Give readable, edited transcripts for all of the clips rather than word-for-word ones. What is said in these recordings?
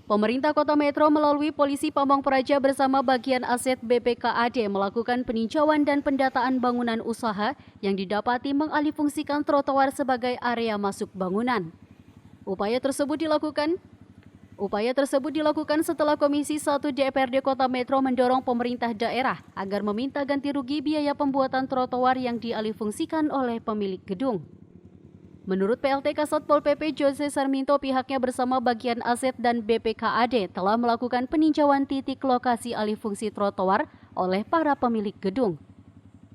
Pemerintah Kota Metro melalui Polisi Pamong Praja bersama bagian aset BPKAD melakukan peninjauan dan pendataan bangunan usaha yang didapati mengalihfungsikan trotoar sebagai area masuk bangunan. Upaya tersebut dilakukan setelah Komisi 1 DPRD Kota Metro mendorong pemerintah daerah agar meminta ganti rugi biaya pembuatan trotoar yang dialihfungsikan oleh pemilik gedung. Menurut PLT Kasat Pol PP Jose Sarminto, pihaknya bersama bagian aset dan BPKAD telah melakukan peninjauan titik lokasi alih fungsi trotoar oleh para pemilik gedung.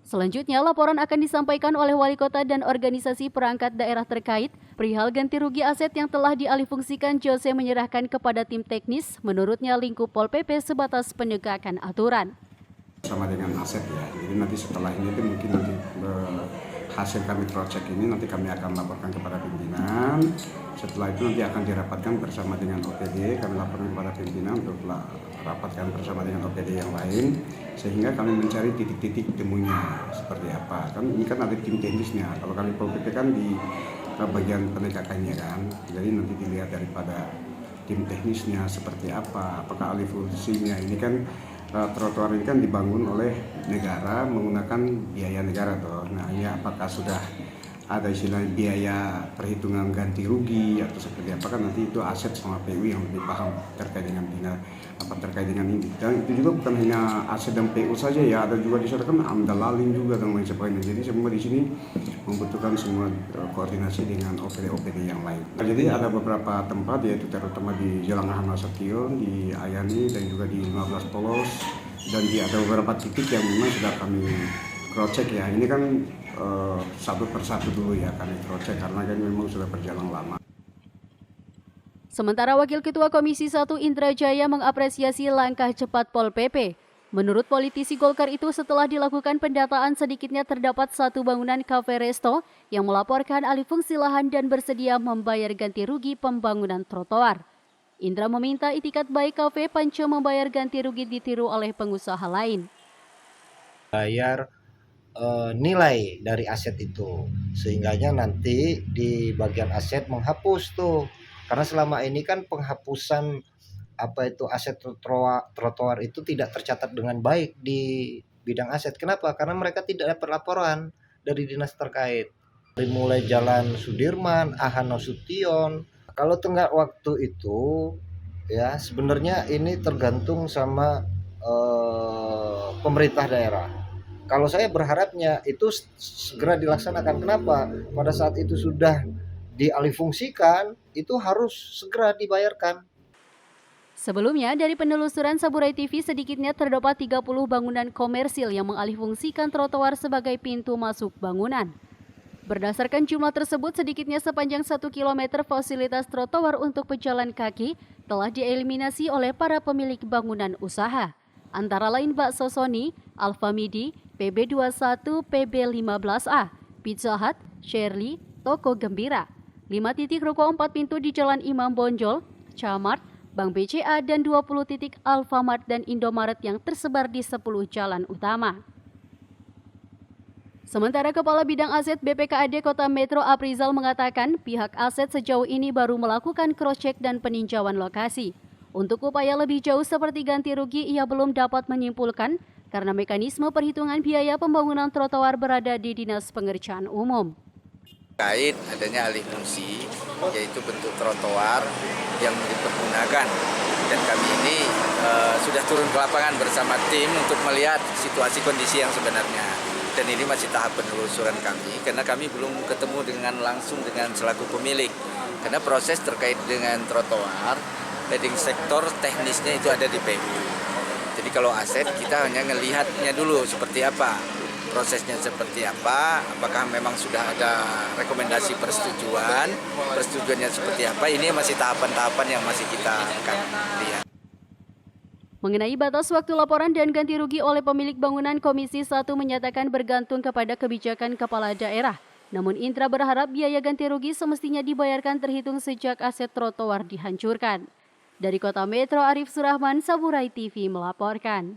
Selanjutnya, laporan akan disampaikan oleh wali kota dan organisasi perangkat daerah terkait. Perihal ganti rugi aset yang telah dialihfungsikan, Jose menyerahkan kepada tim teknis. Menurutnya, lingkup Pol PP sebatas penegakan aturan. Sama dengan aset ya, jadi nanti setelah ini itu mungkin nanti hasil kami cross-check ini nanti kami akan laporkan kepada pimpinan. Setelah itu nanti akan dirapatkan bersama dengan OPD, kami laporkan kepada pimpinan untuk rapatkan bersama dengan OPD yang lain, sehingga kami mencari titik-titik temunya seperti apa. Kan ini kan ada tim teknisnya, kalau kami Pol PP kan di bagian penegakannya kan, jadi nanti dilihat daripada tim teknisnya seperti apa, apakah alih fungsinya. Ini kan trotoar ini kan dibangun oleh negara menggunakan biaya negara toh. Nah ini apakah sudah ada istilah biaya perhitungan ganti rugi atau seperti apa, kan nanti itu aset sama PU yang lebih paham terkait dengan terkait dengan ini. Dan itu juga bukan hanya aset dan PU saja ya, ada juga di sana kan amdal lalin juga dan lain sebagainya. Jadi semua di sini membutuhkan semua koordinasi dengan OPD-OPD yang lain. Nah, jadi ada beberapa tempat yaitu terutama di Jalan Ahmad Nasution, di Ayani dan juga di 15 Polos, dan ada beberapa titik yang memang sudah kami cross-check ya. Ini kan satu persatu dulu ya kami cross-check karena kan memang sudah berjalan lama. Sementara Wakil Ketua Komisi 1 Indra Jaya mengapresiasi langkah cepat Pol PP. Menurut politisi Golkar itu, setelah dilakukan pendataan sedikitnya terdapat satu bangunan kafe resto yang melaporkan alih fungsi lahan dan bersedia membayar ganti rugi pembangunan trotoar. Indra meminta itikat baik kafe Panco membayar ganti rugi ditiru oleh pengusaha lain. Bayar nilai dari aset itu, sehingganya nanti di bagian aset menghapus tuh, karena selama ini kan penghapusan aset trotoar itu tidak tercatat dengan baik di bidang aset. Kenapa? Karena mereka tidak dapat laporan dari dinas terkait. Dari mulai Jalan Sudirman, Ahmad Nasution, kalau tenggat waktu itu ya sebenarnya ini tergantung sama pemerintah daerah. Kalau saya berharapnya itu segera dilaksanakan. Kenapa? Pada saat itu sudah dialihfungsikan, itu harus segera dibayarkan. Sebelumnya, dari penelusuran Saburai TV, sedikitnya terdapat 30 bangunan komersil yang mengalihfungsikan trotoar sebagai pintu masuk bangunan. Berdasarkan jumlah tersebut, sedikitnya sepanjang 1 km fasilitas trotoar untuk pejalan kaki telah dieliminasi oleh para pemilik bangunan usaha. Antara lain Bakso Sony, Alfamidi, PB21, PB15A, Pizza Hut, Shirley, Toko Gembira. 5 titik ruko 4 pintu di Jalan Imam Bonjol, Camart, Bank BCA, dan 20 titik Alfamart dan Indomaret yang tersebar di 10 jalan utama. Sementara Kepala Bidang Aset BPKAD Kota Metro Aprizal mengatakan pihak aset sejauh ini baru melakukan cross-check dan peninjauan lokasi. Untuk upaya lebih jauh seperti ganti rugi ia belum dapat menyimpulkan karena mekanisme perhitungan biaya pembangunan trotoar berada di Dinas Pengerjaan Umum. Terkait adanya alih fungsi, yaitu bentuk trotoar yang dipergunakan, dan kami ini sudah turun ke lapangan bersama tim untuk melihat situasi kondisi yang sebenarnya. Dan ini masih tahap penelusuran kami, karena kami belum ketemu langsung dengan selaku pemilik. Karena proses terkait dengan trotoar, leading sektor teknisnya itu ada di PU. Jadi kalau aset kita hanya melihatnya dulu seperti apa, prosesnya seperti apa, apakah memang sudah ada rekomendasi persetujuannya seperti apa, ini masih tahapan-tahapan yang masih kita akan lihat. Mengenai batas waktu laporan dan ganti rugi oleh pemilik bangunan, Komisi 1 menyatakan bergantung kepada kebijakan kepala daerah. Namun Indra berharap biaya ganti rugi semestinya dibayarkan terhitung sejak aset trotoar dihancurkan. Dari Kota Metro, Arif Surahman, Saburai TV melaporkan.